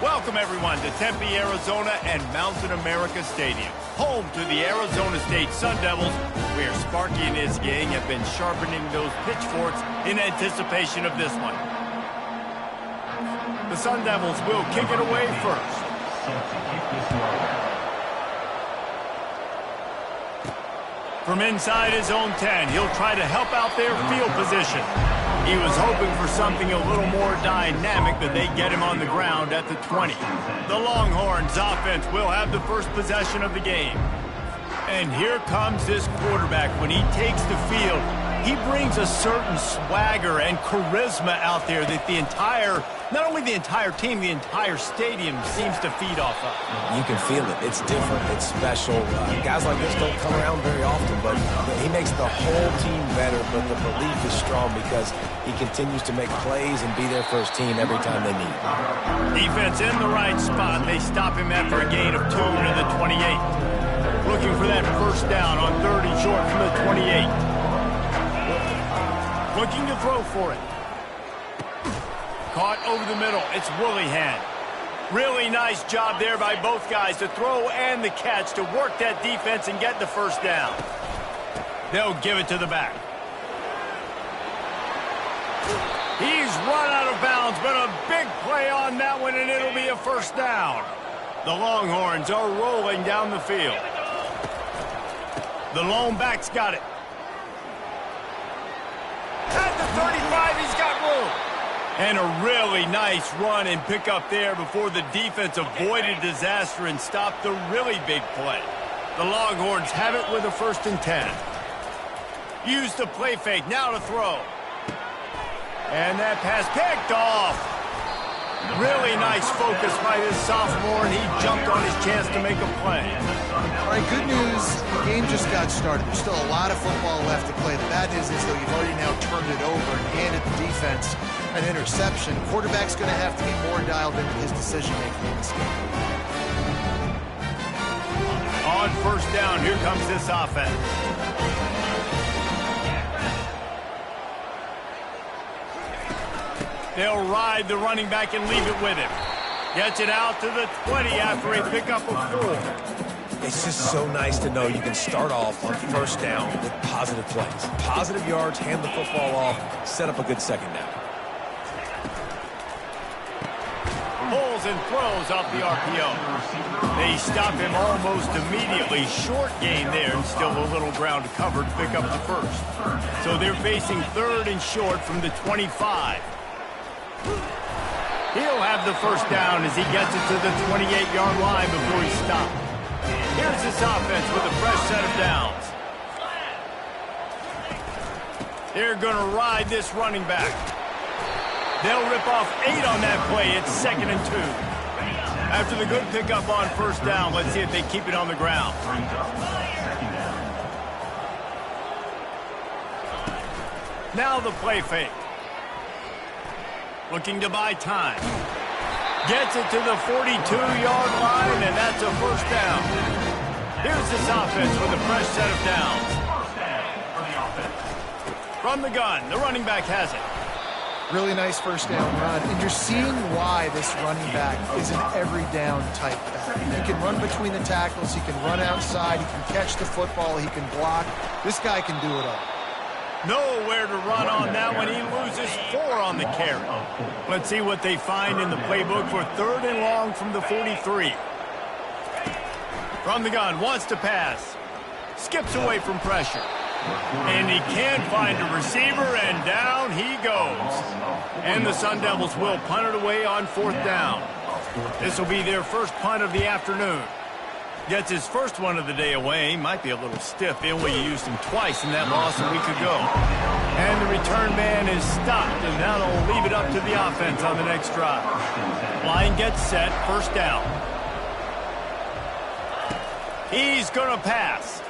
Welcome, everyone, to Tempe, Arizona and Mountain America Stadium, home to the Arizona State Sun Devils, where Sparky and his gang have been sharpening those pitchforks in anticipation of this one. The Sun Devils will kick it away first. From inside his own 10, he'll try to help out their field position. He was hoping for something a little more dynamic, but they get him on the ground at the 20. The Longhorns offense will have the first possession of the game. And here comes this quarterback. When he takes the field, he brings a certain swagger and charisma out there that not only the entire team, the entire stadium seems to feed off of. You can feel it. It's different. It's special. Guys like this don't come around very often, but he makes the whole team better, but the belief is strong because he continues to make plays and be there for his team every time they need. Defense in the right spot. They stop him after a gain of 2 to the 28. Looking for that first down on 3rd and short from the 28. Looking to throw for it. Caught over the middle. It's Willihan. Really nice job there by both guys to throw and the catch to work that defense and get the first down. They'll give it to the back. He's run out of bounds, but a big play on that one, and it'll be a first down. The Longhorns are rolling down the field. The lone back's got it. At the 35, he's got room. And a really nice run and pick up there before the defense avoided disaster and stopped the really big play. The Longhorns have it with a 1st and 10. Use the play fake, now to throw. And that pass picked off. Really nice focus by this sophomore, and he jumped on his chance to make a play. All right, good news. The game just got started. There's still a lot of football left to play. The bad news is, though, you've already now turned it over and handed the defense an interception. Quarterback's going to have to be more dialed into his decision-making in this game. On 1st down, here comes this offense. They'll ride the running back and leave it with him. Gets it out to the 20 after a pickup of 4. It's just so nice to know you can start off on 1st down with positive plays. Positive yards, hand the football off, set up a good 2nd down. Pulls and throws off the RPO. They stop him almost immediately. Short gain there and still a little ground covered to pick up the 1st. So they're facing 3rd and short from the 25. He'll have the first down as he gets it to the 28-yard line before he's stopped. Here's this offense with a fresh set of downs. They're going to ride this running back. They'll rip off 8 on that play. It's 2nd and 2. After the good pickup on 1st down, let's see if they keep it on the ground. Now the play fake. Looking to buy time. Gets it to the 42-yard line, and that's a first down. Here's this offense with a fresh set of downs. From the gun, the running back has it. Really nice first down run, and you're seeing why this running back is an every down type back. He can run between the tackles, he can run outside, he can catch the football, he can block. This guy can do it all. Nowhere to run on that one. He loses 4 on the carry. Let's see what they find in the playbook for 3rd and long from the 43. From the gun, wants to pass. Skips away from pressure. And he can't find a receiver, and down he goes. And the Sun Devils will punt it away on 4th down. This will be their first punt of the afternoon. Gets his first one of the day away. Might be a little stiff in where you used him twice in that loss a week ago. And the return man is stopped, and now they'll leave it up to the offense on the next drive. Line gets set, 1st down. He's going to pass.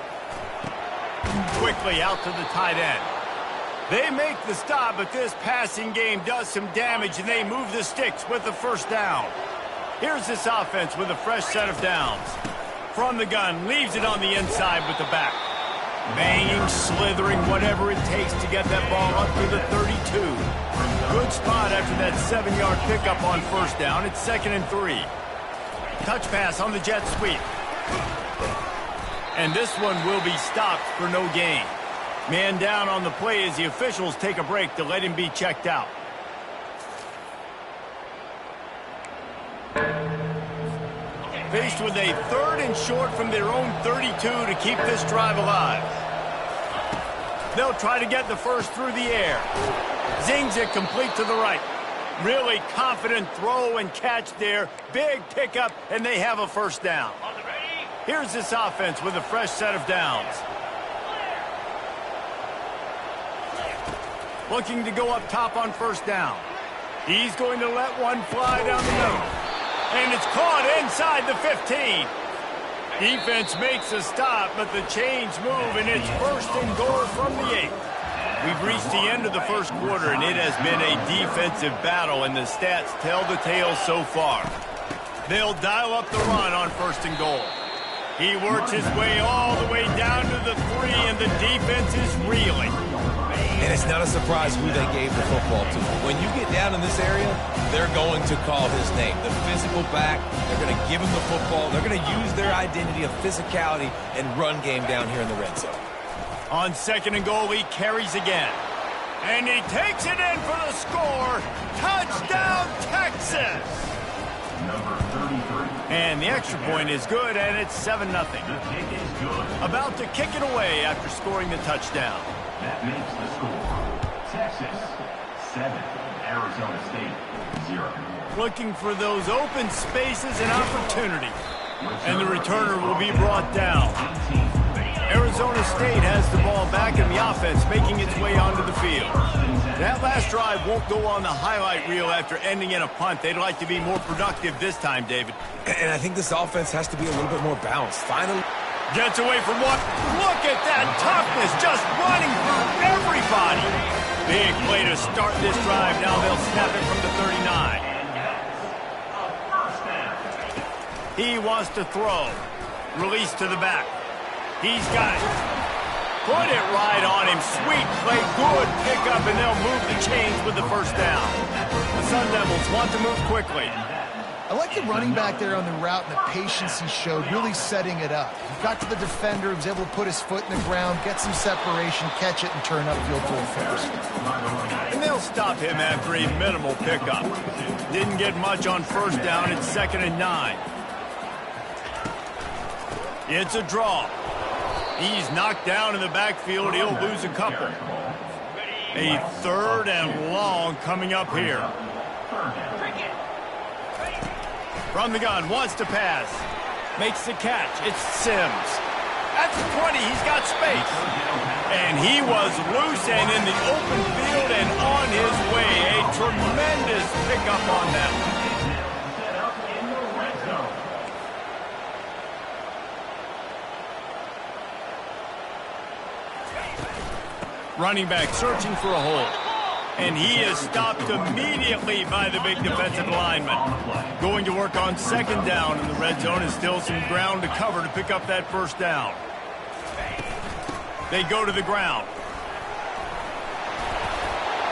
Quickly out to the tight end. They make the stop, but this passing game does some damage, and they move the sticks with the 1st down. Here's this offense with a fresh set of downs. From the gun, leaves it on the inside with the back. Banging, slithering, whatever it takes to get that ball up to the 32. Good spot after that 7-yard pickup on first down. It's 2nd and 3. Touch pass on the jet sweep. And this one will be stopped for no gain. Man down on the play as the officials take a break to let him be checked out. Faced with a 3rd and short from their own 32 to keep this drive alive. They'll try to get the first through the air. Zings it complete to the right. Really confident throw and catch there. Big pickup, and they have a first down. Here's this offense with a fresh set of downs. Looking to go up top on first down. He's going to let one fly down the middle. And it's caught inside the 15. Defense makes a stop, but the chains move, and it's 1st and goal from the 8. We've reached the end of the first quarter, and it has been a defensive battle, and the stats tell the tale so far. They'll dial up the run on 1st and goal. He works his way all the way down to the 3, and the defense is reeling. And it's not a surprise who they gave the football to. When you get down in this area, they're going to call his name. The physical back, they're going to give him the football. They're going to use their identity of physicality and run game down here in the red zone. On 2nd and goal, he carries again. And he takes it in for the score. Touchdown, Texas! And the extra point is good, and it's 7-0. About to kick it away after scoring the touchdown. That makes the score Texas 7, Arizona State 0. Looking for those open spaces and opportunity. And the returner will be brought down. Arizona State has the ball back in the offense, making its way onto the field. That last drive won't go on the highlight reel after ending in a punt. They'd like to be more productive this time, David. And I think this offense has to be a little bit more balanced. Finally. Gets away from one. Look at that toughness, just running through everybody. Big play to start this drive. Now they'll snap it from the 39. He wants to throw. Release to the back. He's got it. Put it right on him. Sweet play, good pickup, and they'll move the chains with the first down. The Sun Devils want to move quickly. I like the running back there on the route and the patience he showed, really setting it up. He got to the defender, was able to put his foot in the ground, get some separation, catch it, and turn upfield full force. And they'll stop him after a minimal pickup. Didn't get much on first down. It's 2nd and 9. It's a draw. He's knocked down in the backfield. He'll lose a couple. A 3rd and long coming up here. From the gun, wants to pass. Makes the catch. It's Sims. At the 20, he's got space. And he was loose and in the open field and on his way. A tremendous pickup on that one. Running back searching for a hole. And he is stopped immediately by the big defensive lineman. Going to work on 2nd down in the red zone, and still some ground to cover to pick up that first down. They go to the ground.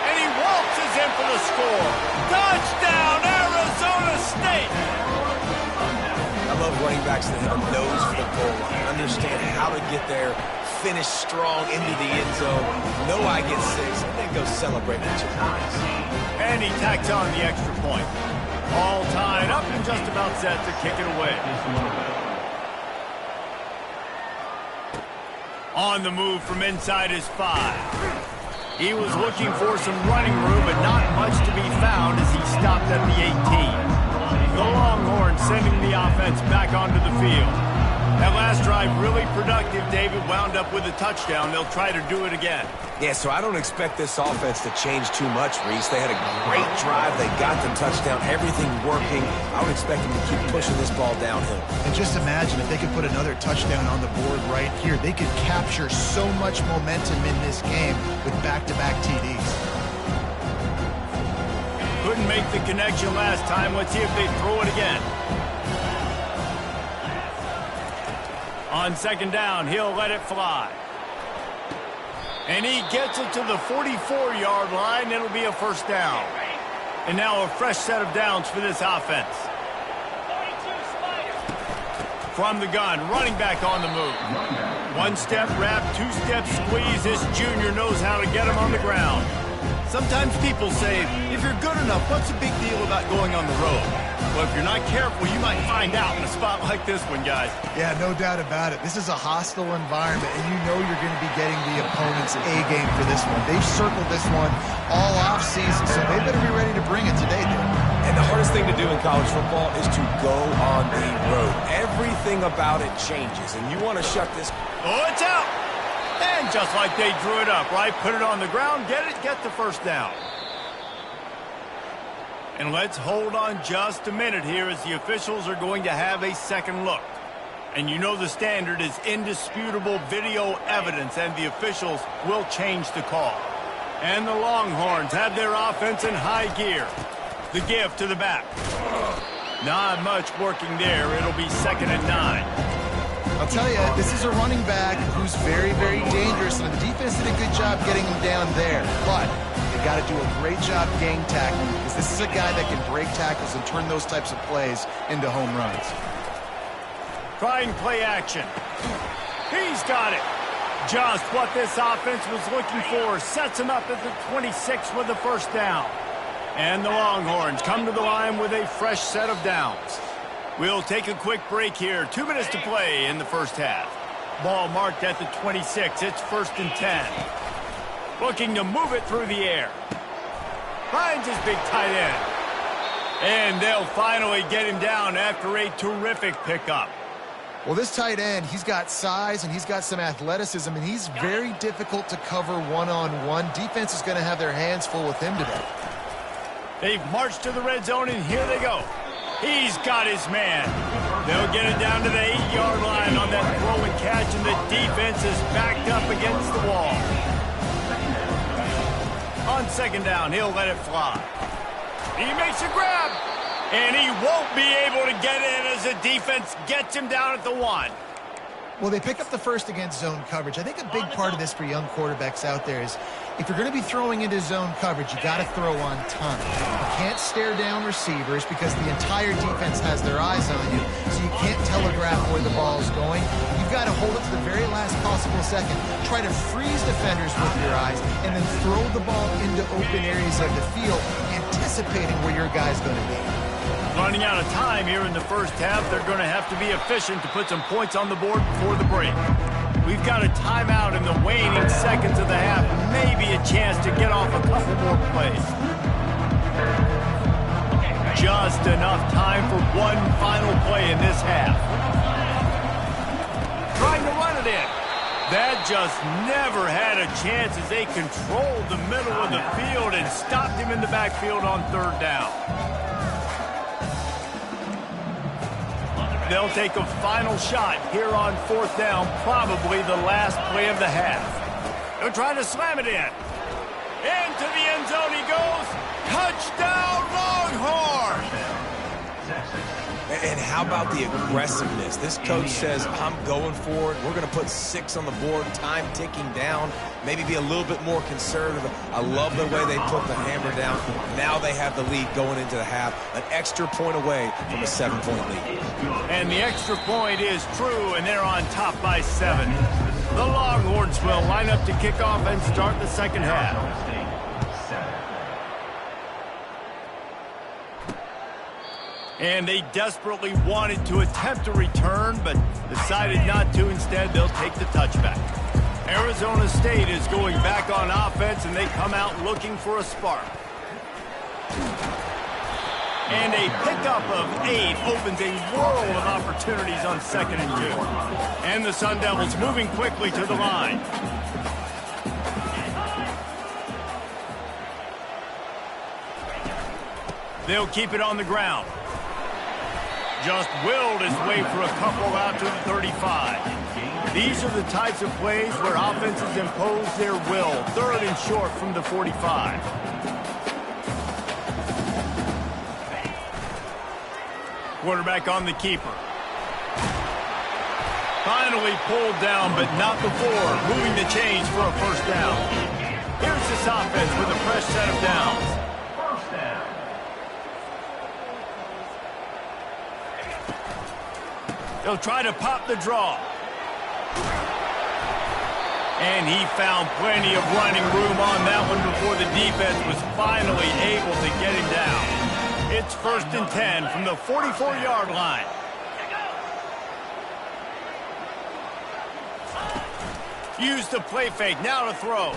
And he waltzes in for the score. Touchdown, Arizona State! I love running backs that have a nose for the goal line, understand how to get there, finish strong into the end zone, know I get 6, and then go celebrate with your points. And he tacks on the extra point. All tied up and just about set to kick it away. On the move from inside his 5. He was looking for some running room, but not much to be found as he stopped at the 18. The Longhorns sending the offense back onto the field. That last drive really productive. David wound up with a touchdown. They'll try to do it again. Yeah, so I don't expect this offense to change too much, Reese. They had a great drive. They got the touchdown. Everything working. I would expect them to keep pushing this ball downhill. And just imagine if they could put another touchdown on the board right here. They could capture so much momentum in this game with back-to-back TDs. Couldn't make the connection last time. Let's see if they throw it again. On 2nd down, he'll let it fly. And he gets it to the 44-yard line. It'll be a first down. And now a fresh set of downs for this offense. From the gun, running back on the move. One-step wrap, two-step squeeze. This junior knows how to get him on the ground. Sometimes people say, if you're good enough, what's the big deal about going on the road? Well, if you're not careful, you might find out in a spot like this one, guys. Yeah, no doubt about it. This is a hostile environment, and you know you're going to be getting the opponent's A game for this one. They've circled this one all off-season, so they better be ready to bring it today, dude. And the hardest thing to do in college football is to go on the road. Everything about it changes, and you want to shut this. Oh, it's out! And just like they drew it up, right? Put it on the ground, get the first down. And let's hold on just a minute here as the officials are going to have a second look. And you know the standard is indisputable video evidence, and the officials will change the call. And the Longhorns have their offense in high gear. The give to the back. Not much working there. It'll be 2nd and 9. I'll tell you, this is a running back who's very, very dangerous, and the defense did a good job getting him down there. But they got to do a great job gang tackling, because this is a guy that can break tackles and turn those types of plays into home runs. Trying play action. He's got it. Just what this offense was looking for. Sets him up at the 26 with the first down. And the Longhorns come to the line with a fresh set of downs. We'll take a quick break here. 2 minutes to play in the first half. Ball marked at the 26. It's 1st and 10. Looking to move it through the air. Finds his big tight end. And they'll finally get him down after a terrific pickup. Well, this tight end, he's got size and he's got some athleticism, and he's very difficult to cover one-on-one. Defense is going to have their hands full with him today. They've marched to the red zone, and here they go. He's got his man. They'll get it down to the 8-yard line on that throw and catch, and the defense is backed up against the wall. On 2nd down, he'll let it fly. He makes a grab, and he won't be able to get in as the defense gets him down at the 1. Well, they pick up the first against zone coverage. I think a big part of this for young quarterbacks out there is if you're going to be throwing into zone coverage, you got to throw on time. You can't stare down receivers because the entire defense has their eyes on you, so you can't telegraph where the ball is going. You've got to hold it to the very last possible second. Try to freeze defenders with your eyes, and then throw the ball into open areas of the field, anticipating where your guy's going to be. Running out of time here in the first half. They're going to have to be efficient to put some points on the board before the break. We've got a timeout in the waning seconds of the half. Maybe a chance to get off a couple more plays. Just enough time for one final play in this half. Trying to run it in. That just never had a chance as they controlled the middle of the field and stopped him in the backfield on 3rd down. They'll take a final shot here on 4th down, probably the last play of the half. They're trying to slam it in. Into the end zone he goes. Touchdown, Longhorns! And how about the aggressiveness? This coach says, I'm going for it. We're going to put 6 on the board, time ticking down, maybe be a little bit more conservative. I love the way they put the hammer down. Now they have the lead going into the half, an extra point away from a 7-point lead. And the extra point is true, and they're on top by 7. The Longhorns will line up to kick off and start the second half. And they desperately wanted to attempt a return, but decided not to. Instead, they'll take the touchback. Arizona State is going back on offense, and they come out looking for a spark. And a pickup of 8 opens a world of opportunities on 2nd and 2. And the Sun Devils moving quickly to the line. They'll keep it on the ground. Just willed his way for a couple out to the 35. These are the types of plays where offenses impose their will. 3rd and short from the 45. Quarterback on the keeper. Finally pulled down, but not before moving the chains for a first down. Here's this offense with a fresh set of downs. First down. He'll try to pop the draw. And he found plenty of running room on that one before the defense was finally able to get him down. It's 1st and 10 from the 44-yard line. Use the play fake, now to throw.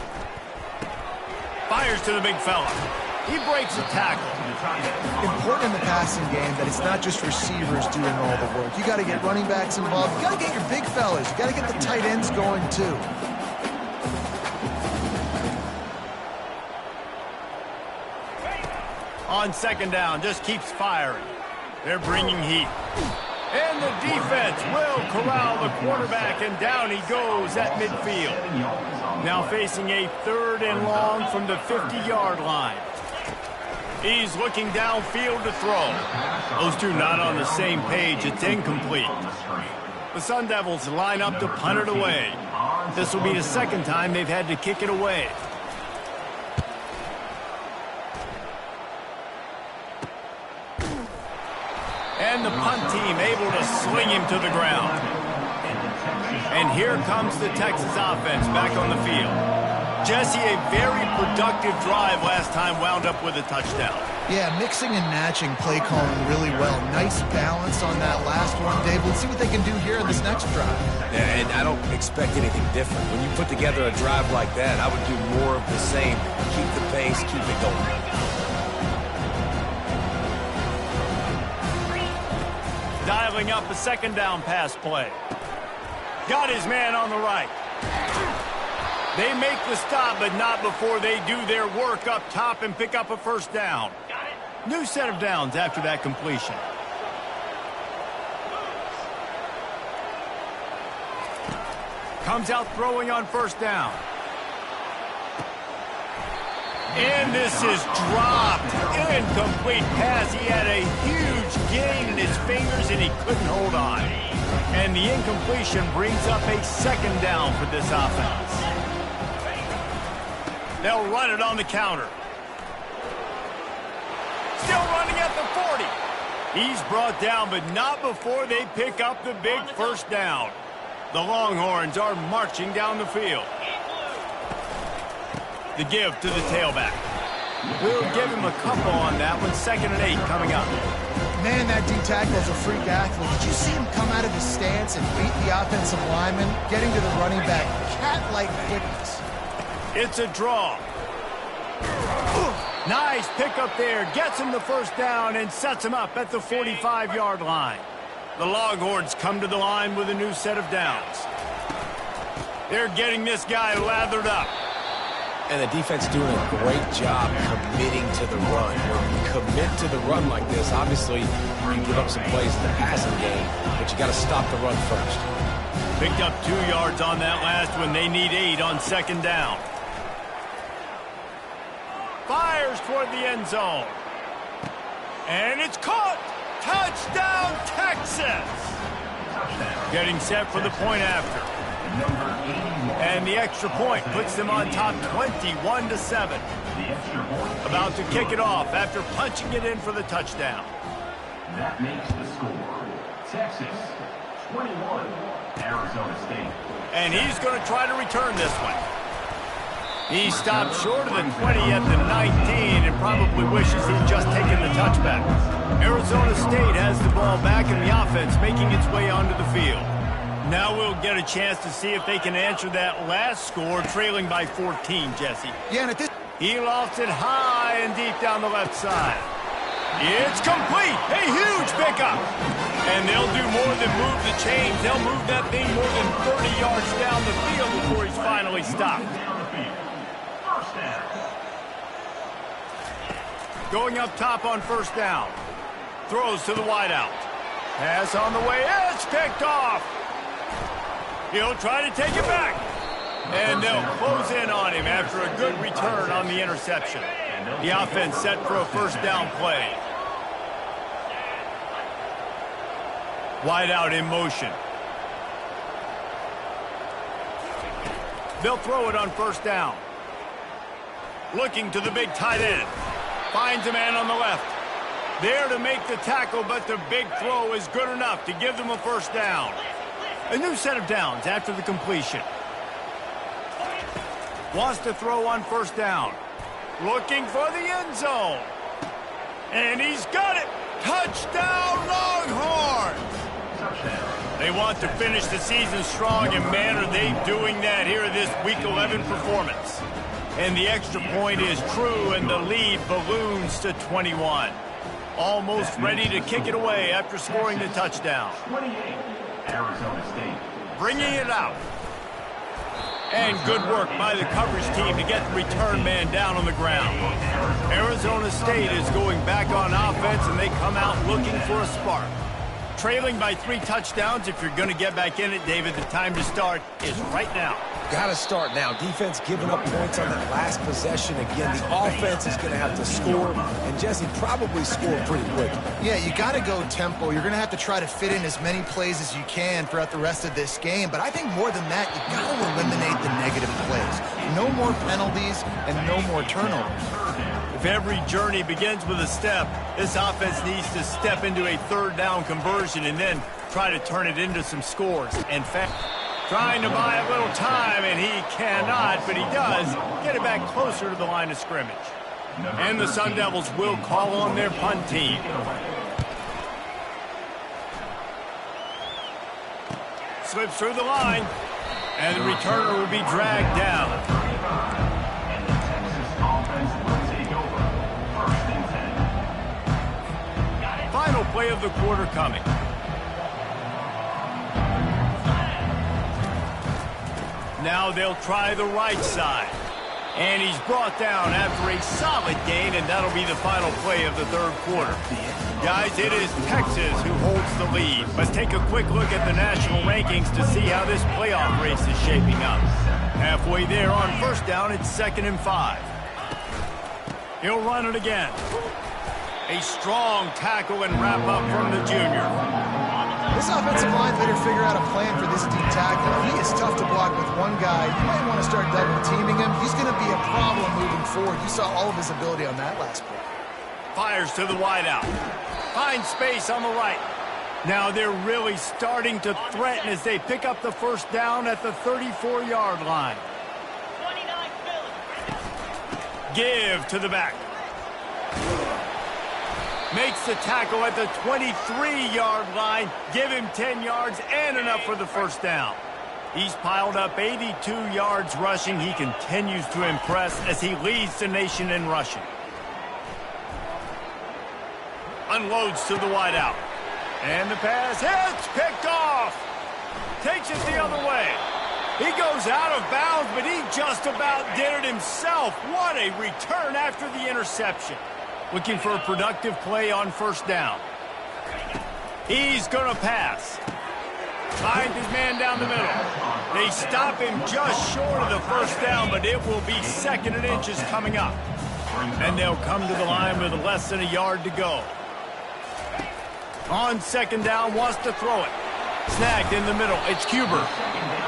Fires to the big fella. He breaks a tackle. Important in the passing game that it's not just receivers doing all the work. You got to get running backs involved. You got to get your big fellas. You got to get the tight ends going too. On 2nd down, just keeps firing. They're bringing heat. And the defense will corral the quarterback, and down he goes at midfield. Now facing a 3rd and long from the 50-yard line. He's looking downfield to throw. Those two not on the same page. It's incomplete. The Sun Devils line up to punt it away. This will be the 2nd time they've had to kick it away. And the punt team able to sling him to the ground. And here comes the Texas offense back on the field. Jesse, a very productive drive last time wound up with a touchdown. Yeah, mixing and matching play calling really well. Nice balance on that last one, Dave. Let's see what they can do here in this next drive. Yeah, and I don't expect anything different. When you put together a drive like that, I would do more of the same. Keep the pace, keep it going. Dialing up a 2nd down pass play. Got his man on the right. They make the stop, but not before they do their work up top and pick up a first down. New set of downs after that completion. Comes out throwing on 1st down. And this is dropped. Incomplete pass. He had a huge gain in his fingers, and he couldn't hold on. And the incompletion brings up a 2nd down for this offense. They'll run it on the counter. Still running at the 40. He's brought down, but not before they pick up the big first down. The Longhorns are marching down the field. The give to the tailback. We'll give him a couple on that one. 2nd and 8 coming up. Man, that D-tackle is a freak athlete. Did you see him come out of his stance and beat the offensive lineman, getting to the running back? Cat-like quickness. It's a draw. Nice pickup there. Gets him the first down and sets him up at the 45-yard line. The Longhorns come to the line with a new set of downs. They're getting this guy lathered up. And the defense doing a great job committing to the run. When you commit to the run like this, obviously you can give up some plays in the passing game, but you got to stop the run first. Picked up 2 yards on that last one. They need 8 on 2nd down. Fires toward the end zone. And it's caught. Touchdown, Texas. Getting set for the point after. And the extra point puts them on top 21-7. About to kick it off after punching it in for the touchdown. That makes the score. Texas 21, Arizona State. And he's going to try to return this one. He stopped short of the 20 at the 19 and probably wishes he'd just taken the touchback. Arizona State has the ball back and the offense making its way onto the field. Now we'll get a chance to see if they can answer that last score, trailing by 14, Jesse. Yeah, and at this... He lofts it high and deep down the left side. It's complete. A huge pickup. And they'll do more than move the chains. They'll move that thing more than 30 yards down the field before he's finally stopped. Going up top on 1st down. Throws to the wideout. Pass on the way. It's picked off. He'll try to take it back. And they'll close in on him after a good return on the interception. The offense set for a first down play. Wideout in motion. They'll throw it on first down. Looking to the big tight end. Finds a man on the left. There to make the tackle, but the big throw is good enough to give them a first down. A new set of downs after the completion. Wants to throw on first down. Looking for the end zone. And he's got it. Touchdown, Longhorns! They want to finish the season strong, and man, are they doing that here in this Week 11 performance. And the extra point is true, and the lead balloons to 21. Almost ready to kick it away after scoring the touchdown. 28, Arizona State. Bringing it out. And good work by the coverage team to get the return man down on the ground. Arizona State is going back on offense, and they come out looking for a spark. Trailing by 3 touchdowns. If you're going to get back in it, David, the time to start is right now. Got to start now. Defense giving up points on that last possession. Again, the offense is going to have to score, and Jesse probably scored pretty quick. Yeah, you got to go tempo. You're going to have to try to fit in as many plays as you can throughout the rest of this game. But I think more than that, you got to eliminate the negative plays. No more penalties and no more turnovers. If every journey begins with a step, this offense needs to step into a third down conversion and then try to turn it into some scores. In fact, trying to buy a little time, and he cannot, but he does get it back closer to the line of scrimmage. And the Sun Devils will call on their punt team. Slips through the line, and the returner will be dragged down. Final play of the quarter coming. Now they'll try the right side. And he's brought down after a solid gain, and that'll be the final play of the third quarter. Guys, it is Texas who holds the lead. Let's take a quick look at the national rankings to see how this playoff race is shaping up. Halfway there on first down, it's 2nd and 5. He'll run it again. A strong tackle and wrap up from the junior. This offensive line better figure out a plan for this deep tackle. He is tough to block with one guy. You might want to start double-teaming him. He's going to be a problem moving forward. You saw all of his ability on that last play. Fires to the wideout. Finds space on the right. Now they're really starting to threaten as they pick up the first down at the 34-yard line. Give to the back. Makes the tackle at the 23-yard line. Give him 10 yards and enough for the first down. He's piled up 82 yards rushing. He continues to impress as he leads the nation in rushing. Unloads to the wideout. And the pass hits, picked off. Takes it the other way. He goes out of bounds, but he just about did it himself. What a return after the interception. Looking for a productive play on first down. He's going to pass. Finds his man down the middle. They stop him just short of the first down, but it will be 2nd and inches coming up. And they'll come to the line with less than a yard to go. On 2nd down, wants to throw it. Snagged in the middle. It's Huber.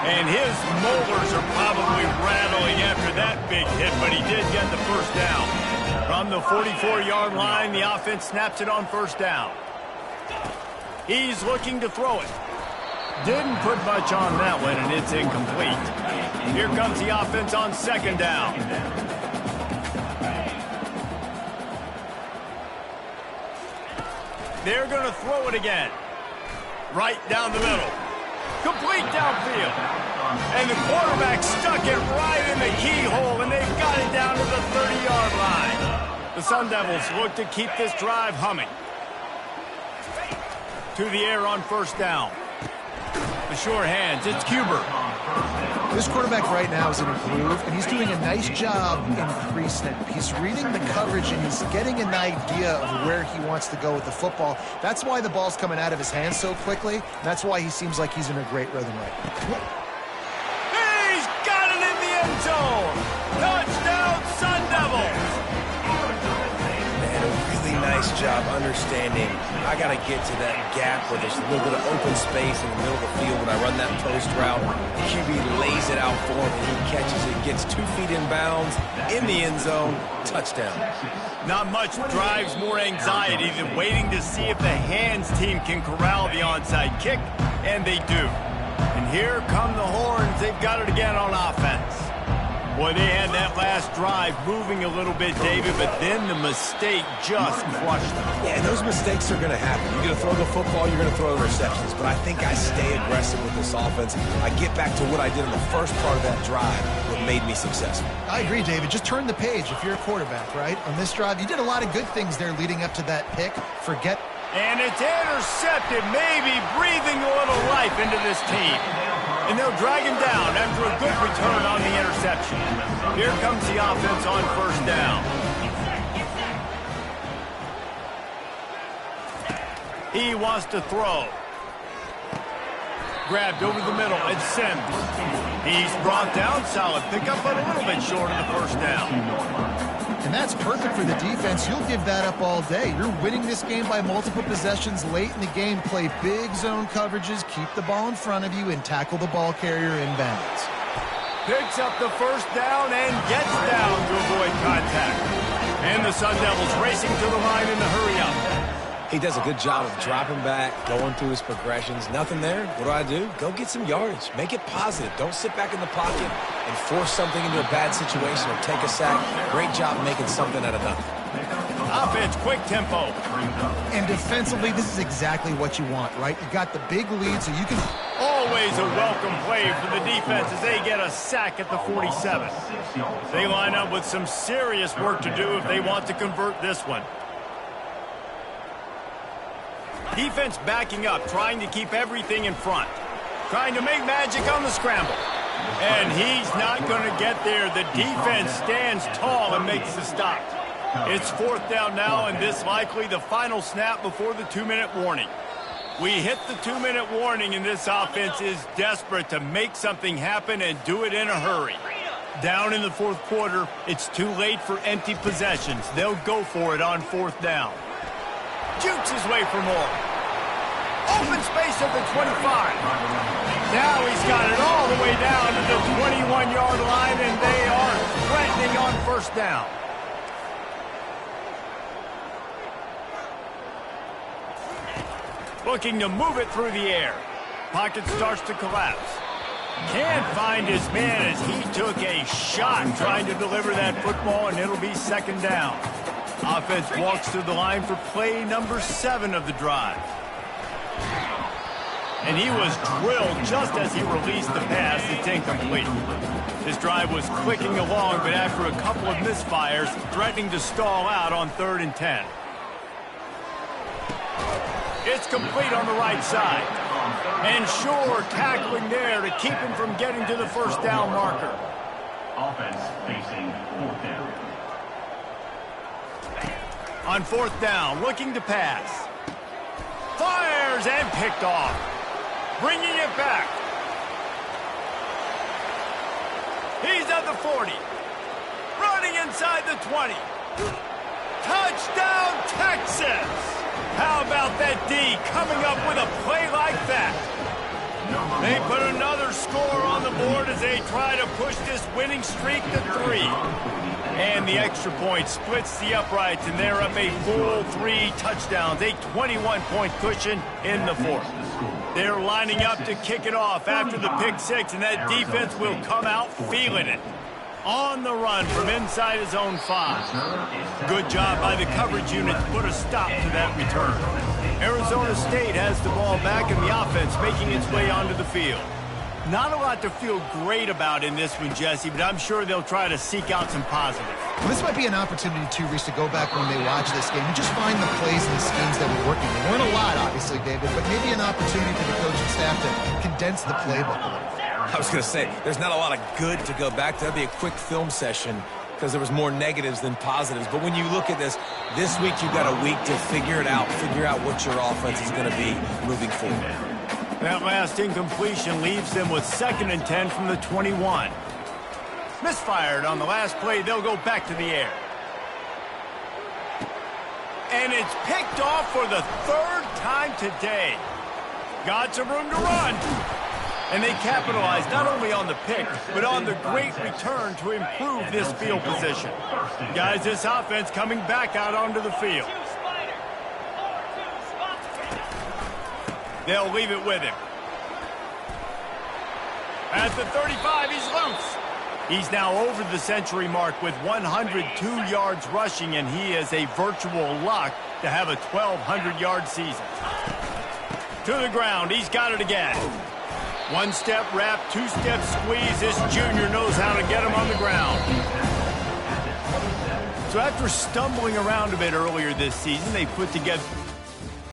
And his molars are probably rattling after that big hit, but he did get the first down. From the 44-yard line, the offense snaps it on first down. He's looking to throw it. Didn't put much on that one, and it's incomplete. Here comes the offense on 2nd down. They're going to throw it again. Right down the middle. Complete downfield. And the quarterback stuck it right in the keyhole, and they've got it down to the 30-yard line. The Sun Devils look to keep this drive humming. To the air on first down. The sure hands, it's Huber. This quarterback right now is in a groove, and he's doing a nice job in pre-snap. He's reading the coverage, and he's getting an idea of where he wants to go with the football. That's why the ball's coming out of his hands so quickly. That's why he seems like he's in a great rhythm right now. He's got it in the end zone. Touchdown, Sun Devils. Man, a really nice job understanding I got to get to that gap where there's a little bit of open space in the middle of the field when I run that post route. QB lays it out for him, and he catches it, gets 2 feet in bounds, in the end zone, touchdown. Not much drives more anxiety than waiting to see if the hands team can corral the onside kick, and they do. And here come the horns. They've got it again on offense. Boy, they had that last drive moving a little bit, David, but then the mistake just crushed them. Yeah, and those mistakes are going to happen. You're going to throw the football, you're going to throw interceptions. But I think I stay aggressive with this offense. I get back to what I did in the first part of that drive, what made me successful. I agree, David. Just turn the page if you're a quarterback, right? On this drive, you did a lot of good things there leading up to that pick. And it's intercepted, maybe breathing a little life into this team. And they'll drag him down after a good return on the interception. Here comes the offense on first down. He wants to throw. Grabbed over the middle and sent. He's brought down, solid pickup, but a little bit short of the first down. And that's perfect for the defense. You'll give that up all day. You're winning this game by multiple possessions late in the game. Play big zone coverages, keep the ball in front of you, and tackle the ball carrier inbounds. Picks up the first down and gets down to avoid contact. And the Sun Devils racing to the line in the hurry-up. He does a good job of dropping back, going through his progressions. Nothing there. What do? Go get some yardage. Make it positive. Don't sit back in the pocket and force something into a bad situation or take a sack. Great job making something out of nothing. Offense, quick tempo. And defensively, this is exactly what you want, right? You got the big lead, so you can... Always a welcome play for the defense as they get a sack at the 47. They line up with some serious work to do if they want to convert this one. Defense backing up, trying to keep everything in front. Trying to make magic on the scramble. And he's not going to get there. The defense stands tall and makes the stop. It's fourth down now, and this likely the final snap before the 2-minute warning. We hit the 2-minute warning, and this offense is desperate to make something happen and do it in a hurry. Down in the fourth quarter, it's too late for empty possessions. They'll go for it on fourth down. Jukes his way for more. Open space at the 25. Now he's got it all the way down to the 21-yard line, and they are threatening on first down. Looking to move it through the air. Pocket starts to collapse. Can't find his man as he took a shot trying to deliver that football, and it'll be second down. Offense walks through the line for play number 7 of the drive. And he was drilled just as he released the pass. It's incomplete. This drive was clicking along, but after a couple of misfires, threatening to stall out on 3rd and 10. It's complete on the right side. And sure, tackling there to keep him from getting to the first down marker. Offense facing fourth down. On fourth down, looking to pass. Fires and picked off. Bringing it back. He's at the 40. Running inside the 20. Touchdown, Texas! How about that D coming up with a play like that? They put another score on the board as they try to push this winning streak to 3. And the extra point splits the uprights, and they're up a full 3 touchdowns, a 21-point cushion in the fourth. They're lining up to kick it off after the pick 6, and that defense will come out feeling it. On the run from inside his own 5. Good job by the coverage unit to put a stop to that return. Arizona State has the ball back, and the offense making its way onto the field. Not a lot to feel great about in this one, Jesse, but I'm sure they'll try to seek out some positives. Well, this might be an opportunity, too, Reese, to go back when they watch this game and just find the plays and the schemes that were working. There weren't a lot, obviously, David, but maybe an opportunity for the coaching staff to condense the playbook a little. I was going to say, there's not a lot of good to go back to. That'd be a quick film session because there was more negatives than positives. But when you look at this week you've got a week to figure it out, figure out what your offense is going to be moving forward. That last incompletion leaves them with 2nd and 10 from the 21. Misfired on the last play. They'll go back to the air. And it's picked off for the third time today. Got some room to run. And they capitalize not only on the pick, but on the great return to improve this field position. Guys, this offense coming back out onto the field. They'll leave it with him. At the 35, he's loose. He's now over the century mark with 102 yards rushing, and he is a virtual lock to have a 1,200-yard season. To the ground, he's got it again. One-step wrap, two-step squeeze. This junior knows how to get him on the ground. So after stumbling around a bit earlier this season, they put together